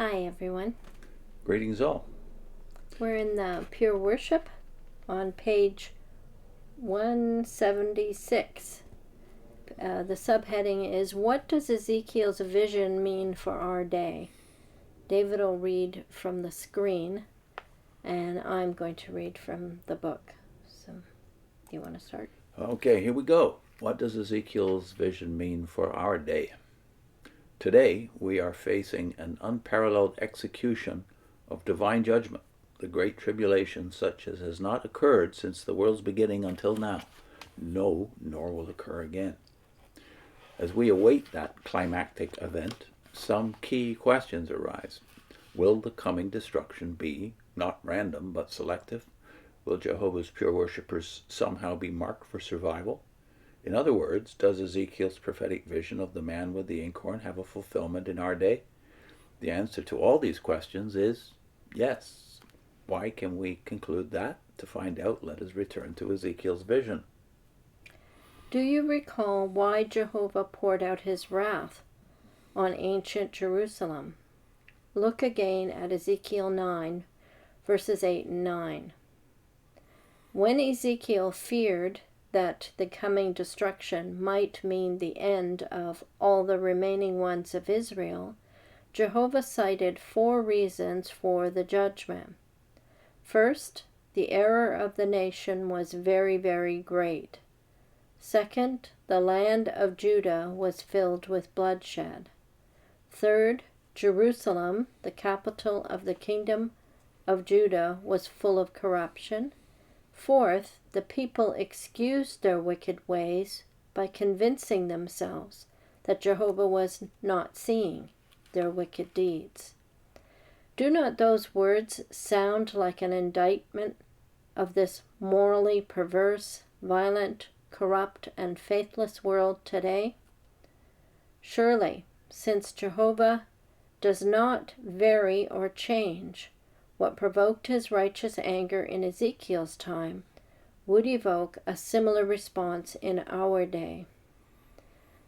Hi, everyone. Greetings all. We're in the Pure Worship on page 176. The subheading is, What does Ezekiel's vision mean for our day? David will read from the screen, and I'm going to read from the book. So, do you want to start? Okay, here we go. What does Ezekiel's vision mean for our day? Today, we are facing an unparalleled execution of divine judgment, the great tribulation such as has not occurred since the world's beginning until now. No, nor will occur again. As we await that climactic event, some key questions arise. Will the coming destruction be, not random, but selective? Will Jehovah's pure worshippers somehow be marked for survival? In other words, does Ezekiel's prophetic vision of the man with the inkhorn have a fulfillment in our day? The answer to all these questions is yes. Why can we conclude that? To find out, let us return to Ezekiel's vision. Do you recall why Jehovah poured out his wrath on ancient Jerusalem? Look again at Ezekiel 9, verses 8 and 9. When Ezekiel feared that the coming destruction might mean the end of all the remaining ones of Israel, Jehovah cited 4 reasons for the judgment. First, the error of the nation was very, very great. Second, the land of Judah was filled with bloodshed. Third, Jerusalem, the capital of the kingdom of Judah, was full of corruption. Fourth, the people excused their wicked ways by convincing themselves that Jehovah was not seeing their wicked deeds. Do not those words sound like an indictment of this morally perverse, violent, corrupt, and faithless world today? Surely, since Jehovah does not vary or change, what provoked his righteous anger in Ezekiel's time would evoke a similar response in our day.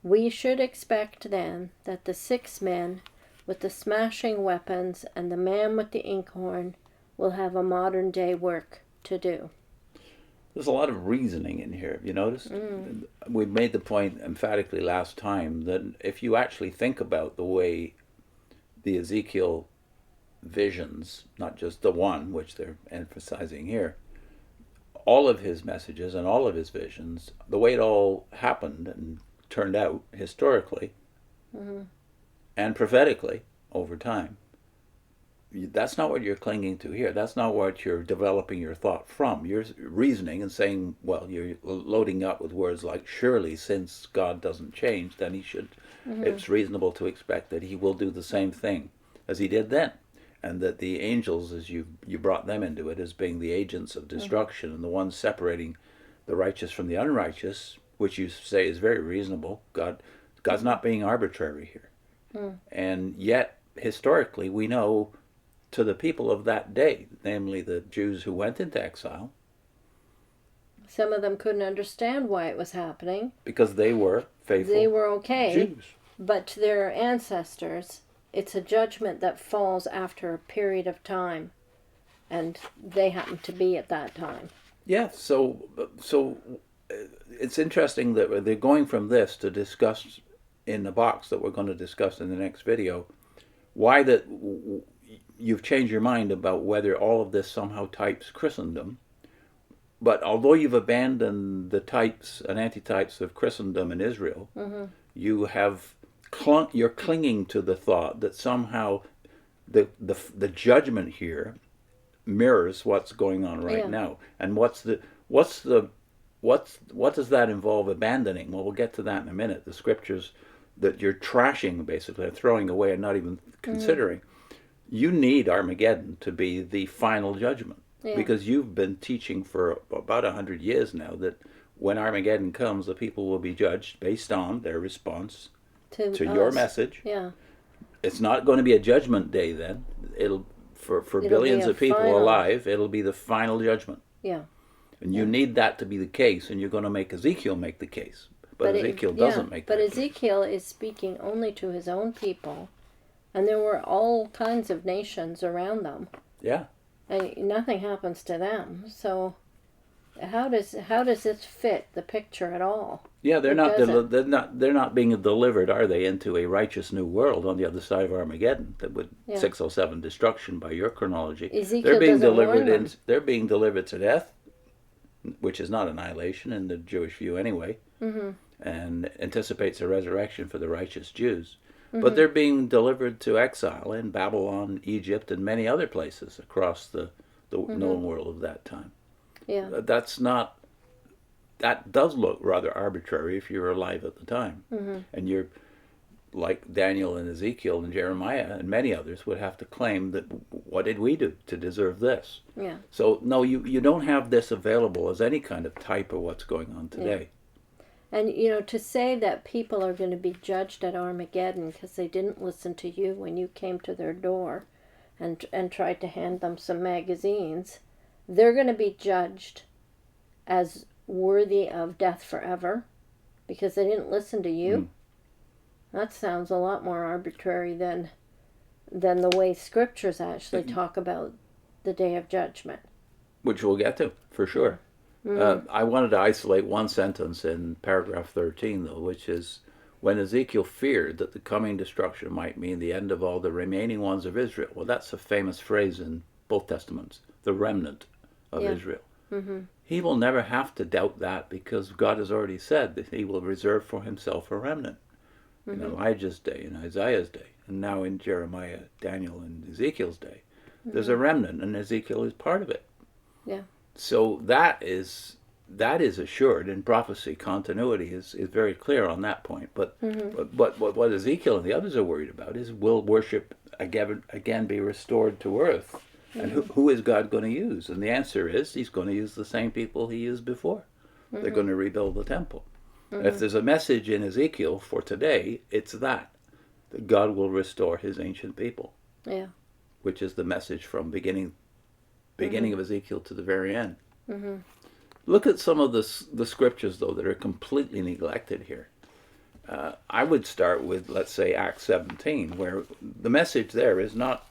We should expect then that the 6 men with the smashing weapons and the man with the inkhorn will have a modern day work to do. There's a lot of reasoning in here, have you noticed? We made the point emphatically last time that if you actually think about the way the Ezekiel visions, not just the one which they're emphasizing here, all of his messages and all of his visions, the way it all happened and turned out historically and prophetically over time, that's not what you're clinging to here. That's not what you're developing your thought from. You're reasoning and saying, well, you're loading up with words like, surely since God doesn't change, then he should, it's reasonable to expect that he will do the same thing as he did then. And that the angels, as you brought them into it, as being the agents of destruction and the ones separating the righteous from the unrighteous, which you say is very reasonable. God's not being arbitrary here. And yet, historically, we know to the people of that day, namely the Jews who went into exile, some of them couldn't understand why it was happening. Because they were faithful They were okay, Jews. But to their ancestors, it's a judgment that falls after a period of time, and they happen to be at that time. Yeah, so it's interesting that they're going from this to discuss in the box that we're going to discuss in the next video, why that you've changed your mind about whether all of this somehow types Christendom. But although you've abandoned the types and antitypes of Christendom in Israel, you have you're clinging to the thought that somehow the judgment here mirrors what's going on right now. And what does that involve abandoning? Well, we'll get to that in a minute. The scriptures that you're trashing, basically, throwing away and not even considering. You need Armageddon to be the final judgment. Because you've been teaching for about 100 years now that when Armageddon comes, the people will be judged based on their response to your message. Yeah. It's not going to be a judgment day then. It'll billions of people alive, it'll be the final judgment. Yeah. And you need that to be the case, and you're going to make Ezekiel make the case. But Ezekiel doesn't make that case. But Ezekiel is speaking only to his own people And there were all kinds of nations around them. Yeah. And nothing happens to them. So how does this fit the picture at all? Yeah, It doesn't. they're not being delivered, are they, into a righteous new world on the other side of Armageddon, that would 607 destruction by your chronology. Ezekiel They're being doesn't delivered warn them. they're being delivered to death, which is not annihilation in the Jewish view anyway, and anticipates a resurrection for the righteous Jews. But they're being delivered to exile in Babylon, Egypt, and many other places across the known world of that time. Yeah. That does look rather arbitrary if you're alive at the time. And you're like Daniel and Ezekiel and Jeremiah and many others would have to claim that, what did we do to deserve this? Yeah. So no, you don't have this available as any kind of type of what's going on today. And, to say that people are going to be judged at Armageddon because they didn't listen to you when you came to their door and tried to hand them some magazines, they're going to be judged as worthy of death forever because they didn't listen to you. That sounds a lot more arbitrary than the way scriptures actually talk about the day of judgment. Which we'll get to, for sure. I wanted to isolate one sentence in paragraph 13, though, which is, when Ezekiel feared that the coming destruction might mean the end of all the remaining ones of Israel. Well, that's a famous phrase in both Testaments, the remnant of Israel. He will never have to doubt that, because God has already said that he will reserve for himself a remnant. In Elijah's day, in Isaiah's day, and now in Jeremiah, Daniel, and Ezekiel's day. There's a remnant, and Ezekiel is part of it. Yeah. So that is assured in prophecy. Continuity is very clear on that point. But what Ezekiel and the others are worried about is, will worship again be restored to earth? And who is God going to use? And the answer is, he's going to use the same people he used before. They're going to rebuild the temple. If there's a message in Ezekiel for today, it's that God will restore his ancient people. Yeah. Which is the message from beginning of Ezekiel to the very end. Look at some of the scriptures, though, that are completely neglected here. I would start with, let's say, Acts 17, where the message there is not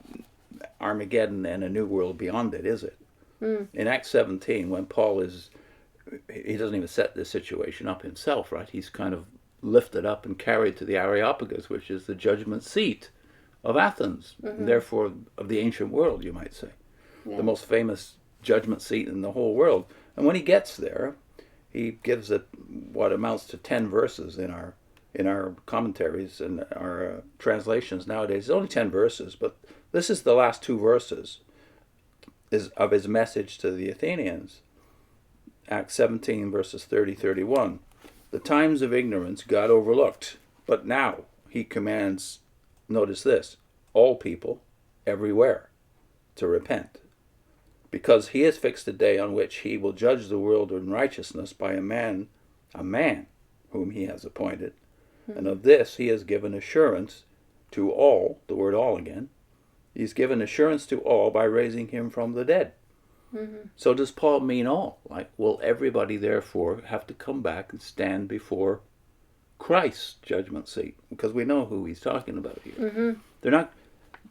Armageddon and a new world beyond it, is it? In Acts 17, when Paul he doesn't even set this situation up himself, right? He's kind of lifted up and carried to the Areopagus, which is the judgment seat of Athens, and therefore of the ancient world, you might say. The most famous judgment seat in the whole world. And when he gets there, he gives it what amounts to 10 verses in our commentaries and our translations nowadays. It's only 10 verses, but this is the last 2 verses of his message to the Athenians. Acts 17, verses 30-31. The times of ignorance God overlooked, but now he commands, notice this, all people everywhere to repent, because he has fixed a day on which he will judge the world in righteousness by a man whom he has appointed. And of this he has given assurance to all, the word all again, he's given assurance to all by raising him from the dead. So does Paul mean all? Like, will everybody therefore have to come back and stand before Christ's judgment seat? Because we know who he's talking about here. They're not,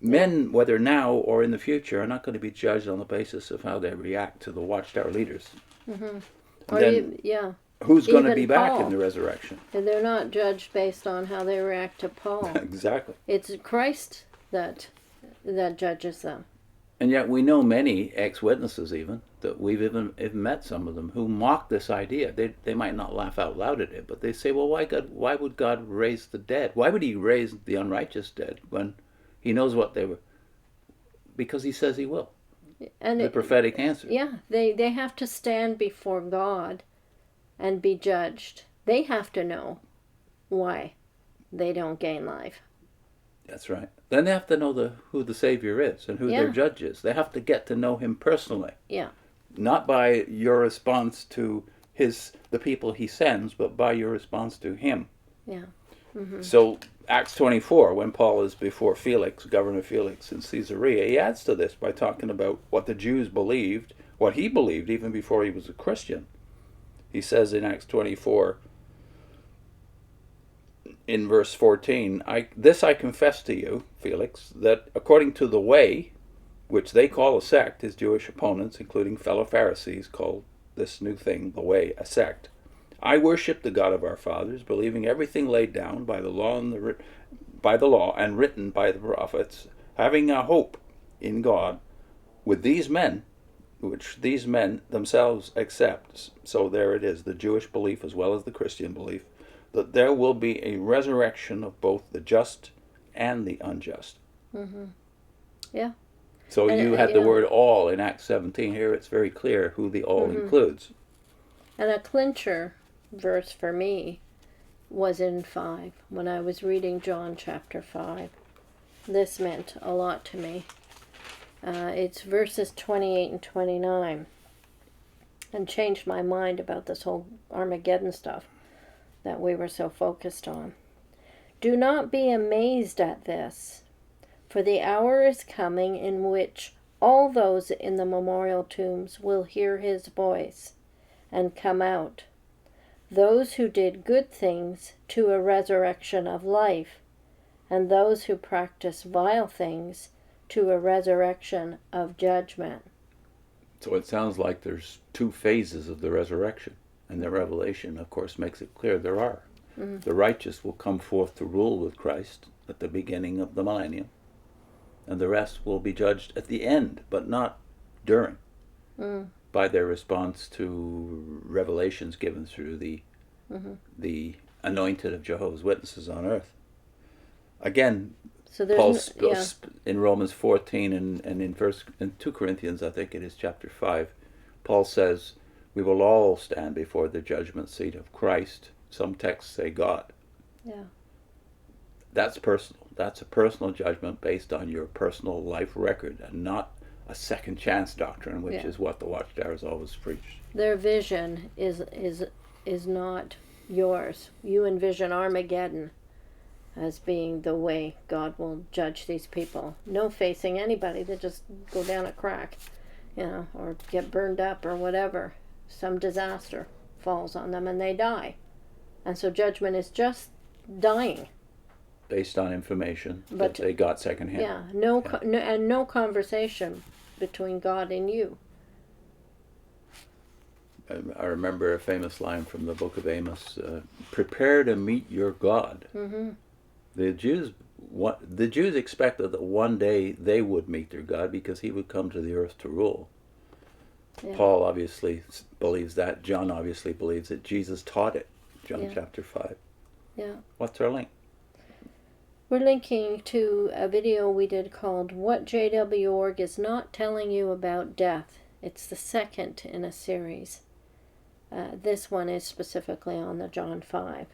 men, whether now or in the future, are not going to be judged on the basis of how they react to the Watchtower leaders. Who's going to be back Paul in the resurrection? And they're not judged based on how they react to Paul. Exactly. It's Christ that judges them. And yet we know many ex-witnesses even, that we've even met some of them, who mock this idea. They might not laugh out loud at it, but they say, well, why would God raise the dead? Why would he raise the unrighteous dead when he knows what they were? Because he says he will. And the prophetic answer. Yeah, they have to stand before God and be judged. They have to know why they don't gain life. That's right. Then they have to know who the Savior is and who their judge is. They have to get to know him personally. Yeah. Not by your response to the people he sends, but by your response to him. Yeah. So Acts 24, when Paul is before Felix, Governor Felix in Caesarea, he adds to this by talking about what the Jews believed, what he believed even before he was a Christian. He says in Acts 24, in verse 14, this I confess to you, Felix, that according to the way, which they call a sect, his Jewish opponents, including fellow Pharisees, called this new thing, the way, a sect. I worship the God of our fathers, believing everything laid down by the law and written by the prophets, having a hope in God with these men, which these men themselves accept. So there it is, the Jewish belief as well as the Christian belief, that there will be a resurrection of both the just and the unjust. Mm-hmm. Yeah. So and, you had the yeah. word all in Acts 17. Here it's very clear who the all includes. And a clincher verse for me was in 5, when I was reading John chapter 5. This meant a lot to me. It's verses 28 and 29, and changed my mind about this whole Armageddon stuff that we were so focused on. Do not be amazed at this, for the hour is coming in which all those in the memorial tombs will hear his voice and come out, those who did good things to a resurrection of life, and those who practice vile things to a resurrection of judgment. So it sounds like there's two phases of the resurrection, and the Revelation, of course, makes it clear there are. Mm-hmm. The righteous will come forth to rule with Christ at the beginning of the millennium, and the rest will be judged at the end, but not during, by their response to revelations given through the anointed of Jehovah's Witnesses on earth. Again, So Paul there's in Romans 14 and in 2 Corinthians, I think it is chapter 5, Paul says, we will all stand before the judgment seat of Christ. Some texts say God. Yeah. That's personal. That's a personal judgment based on your personal life record, and not a second chance doctrine, which is what the Watchtower has always preached. Their vision is not yours. You envision Armageddon as being the way God will judge these people. No facing anybody to just go down a crack, or get burned up or whatever. Some disaster falls on them and they die. And so judgment is just dying. Based on information that they got secondhand. Yeah, no conversation between God and you. I remember a famous line from the book of Amos, prepare to meet your God. Mm-hmm. The Jews expected that one day they would meet their God because he would come to the earth to rule. Yeah. Paul obviously believes that. John obviously believes it. Jesus taught it. John chapter 5. Yeah. What's our link? We're linking to a video we did called What JW Org is Not Telling You About Death. It's the second in a series. This one is specifically on the John 5.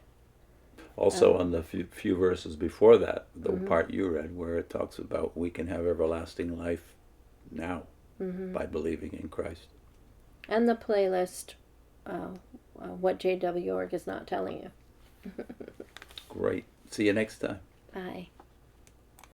Also on the few verses before that, the part you read, where it talks about we can have everlasting life now by believing in Christ. And the playlist, What JW Org is Not Telling You. Great. See you next time. Bye.